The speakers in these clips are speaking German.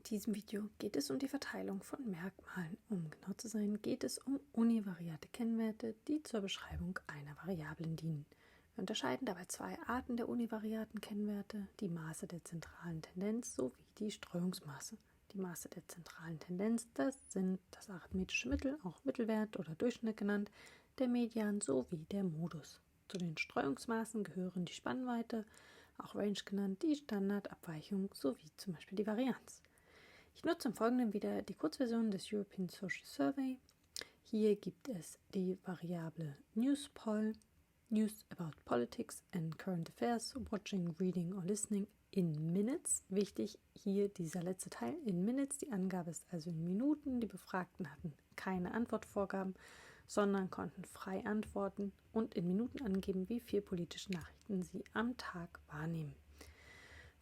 diesem Video geht es um die Verteilung von Merkmalen. Um genau zu sein, geht es um univariate Kennwerte, die zur Beschreibung einer Variablen dienen. Wir unterscheiden dabei zwei Arten der univariaten Kennwerte, die Maße der zentralen Tendenz sowie die Streuungsmaße. Die Maße der zentralen Tendenz, das sind das arithmetische Mittel, auch Mittelwert oder Durchschnitt genannt, der Median sowie der Modus. Zu den Streuungsmaßen gehören die Spannweite, auch Range genannt, die Standardabweichung sowie zum Beispiel die Varianz. Ich nutze im Folgenden wieder die Kurzversion des European Social Survey. Hier gibt es die Variable NewsPoll, News about Politics and Current Affairs, Watching, Reading or Listening in Minutes. Wichtig hier dieser letzte Teil, in Minutes. Die Angabe ist also in Minuten. Die Befragten hatten keine Antwortvorgaben, sondern konnten frei antworten und in Minuten angeben, wie viel politische Nachrichten sie am Tag wahrnehmen.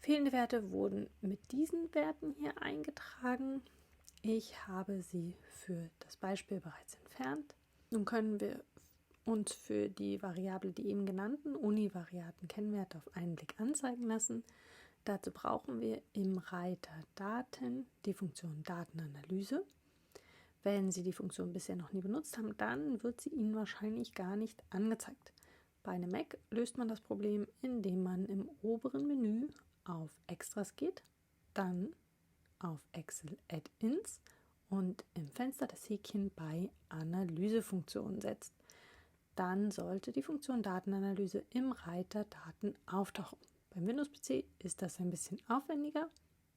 Fehlende Werte wurden mit diesen Werten hier eingetragen. Ich habe sie für das Beispiel bereits entfernt. Nun können wir uns für die Variable, die eben genannten univariaten Kennwerte auf einen Blick anzeigen lassen. Dazu brauchen wir im Reiter Daten die Funktion Datenanalyse. Wenn Sie die Funktion bisher noch nie benutzt haben, dann wird sie Ihnen wahrscheinlich gar nicht angezeigt. Bei einem Mac löst man das Problem, indem man im oberen Menü auf Extras geht, dann auf Excel Add-ins und im Fenster das Häkchen bei Analysefunktionen setzt. Dann sollte die Funktion Datenanalyse im Reiter Daten auftauchen. Beim Windows-PC ist das ein bisschen aufwendiger,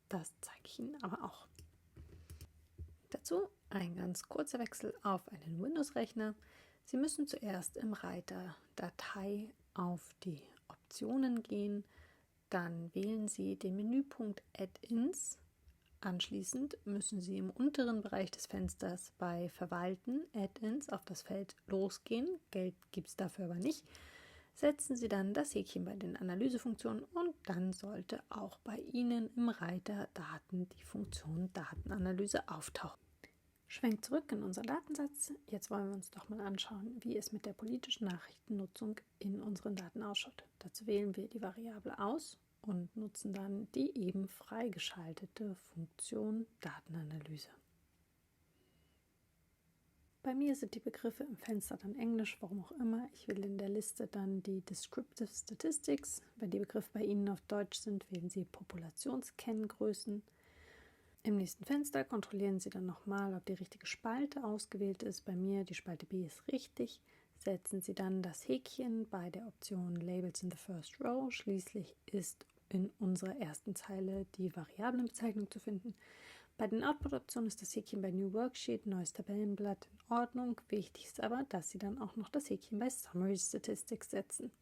das zeige ich Ihnen aber auch. Dazu ein ganz kurzer Wechsel auf einen Windows-Rechner. Sie müssen zuerst im Reiter Datei auf die Optionen gehen, dann wählen Sie den Menüpunkt Add-ins. Anschließend müssen Sie im unteren Bereich des Fensters bei Verwalten Add-ins auf das Feld Losgehen. Geld gibt es dafür aber nicht. Setzen Sie dann das Häkchen bei den Analysefunktionen und dann sollte auch bei Ihnen im Reiter Daten die Funktion Datenanalyse auftauchen. Schwenkt zurück in unseren Datensatz. Jetzt wollen wir uns doch mal anschauen, wie es mit der politischen Nachrichtennutzung in unseren Daten ausschaut. Dazu wählen wir die Variable aus und nutzen dann die eben freigeschaltete Funktion Datenanalyse. Bei mir sind die Begriffe im Fenster dann Englisch, warum auch immer. Ich will in der Liste dann die Descriptive Statistics. Wenn die Begriffe bei Ihnen auf Deutsch sind, wählen Sie Populationskenngrößen. Im nächsten Fenster kontrollieren Sie dann nochmal, ob die richtige Spalte ausgewählt ist. Bei mir die Spalte B ist richtig. Setzen Sie dann das Häkchen bei der Option Labels in the First Row. Schließlich ist in unserer ersten Zeile die Variablenbezeichnung zu finden. Bei den Output-Optionen ist das Häkchen bei New Worksheet, neues Tabellenblatt in Ordnung. Wichtig ist aber, dass Sie dann auch noch das Häkchen bei Summary Statistics setzen.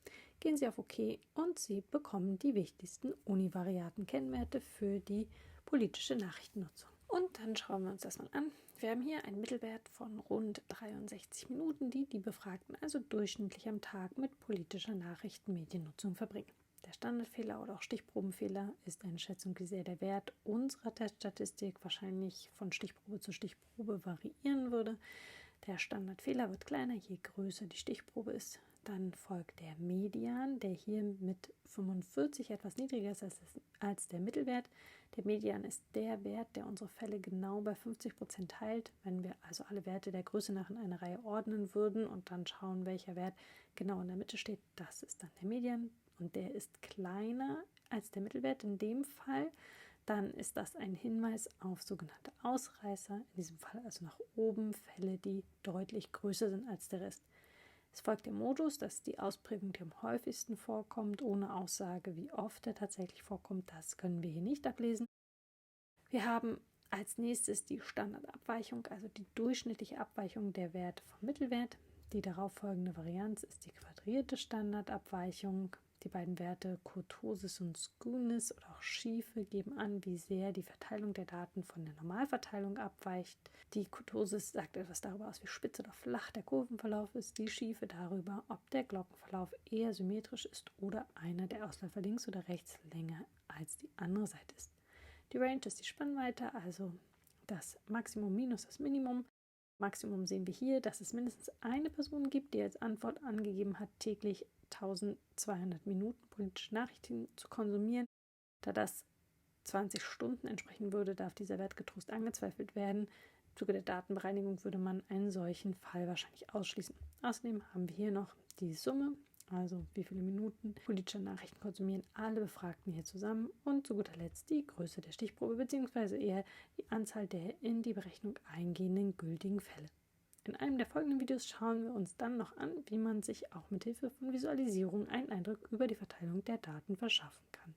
Gehen Sie auf OK und Sie bekommen die wichtigsten univariaten Kennwerte für die politische Nachrichtennutzung. Und dann schauen wir uns das mal an. Wir haben hier einen Mittelwert von rund 63 Minuten, die die Befragten also durchschnittlich am Tag mit politischer Nachrichtenmediennutzung verbringen. Der Standardfehler oder auch Stichprobenfehler ist eine Schätzung, wie sehr der Wert unserer Teststatistik wahrscheinlich von Stichprobe zu Stichprobe variieren würde. Der Standardfehler wird kleiner, je größer die Stichprobe ist. Dann folgt der Median, der hier mit 45 etwas niedriger ist als der Mittelwert. Der Median ist der Wert, der unsere Fälle genau bei 50% teilt. Wenn wir also alle Werte der Größe nach in eine Reihe ordnen würden und dann schauen, welcher Wert genau in der Mitte steht, das ist dann der Median. Und der ist kleiner als der Mittelwert in dem Fall, dann ist das ein Hinweis auf sogenannte Ausreißer, in diesem Fall also nach oben, Fälle, die deutlich größer sind als der Rest. Es folgt der Modus, das ist die Ausprägung, die am häufigsten vorkommt, ohne Aussage, wie oft er tatsächlich vorkommt, das können wir hier nicht ablesen. Wir haben als nächstes die Standardabweichung, also die durchschnittliche Abweichung der Werte vom Mittelwert. Die darauffolgende Varianz ist die quadrierte Standardabweichung. Die beiden Werte Kurtosis und Skewness oder auch Schiefe geben an, wie sehr die Verteilung der Daten von der Normalverteilung abweicht. Die Kurtosis sagt etwas darüber aus, wie spitz oder flach der Kurvenverlauf ist. Die Schiefe darüber, ob der Glockenverlauf eher symmetrisch ist oder einer der Ausläufer links oder rechts länger als die andere Seite ist. Die Range ist die Spannweite, also das Maximum minus das Minimum. Maximum sehen wir hier, dass es mindestens eine Person gibt, die als Antwort angegeben hat, täglich 1200 Minuten politische Nachrichten zu konsumieren. Da das 20 Stunden entsprechen würde, darf dieser Wert getrost angezweifelt werden. Im Zuge der Datenbereinigung würde man einen solchen Fall wahrscheinlich ausschließen. Außerdem haben wir hier noch die Summe, also wie viele Minuten politische Nachrichten konsumieren alle Befragten hier zusammen, und zu guter Letzt die Größe der Stichprobe bzw. eher die Anzahl der in die Berechnung eingehenden gültigen Fälle. In einem der folgenden Videos schauen wir uns dann noch an, wie man sich auch mit Hilfe von Visualisierung einen Eindruck über die Verteilung der Daten verschaffen kann.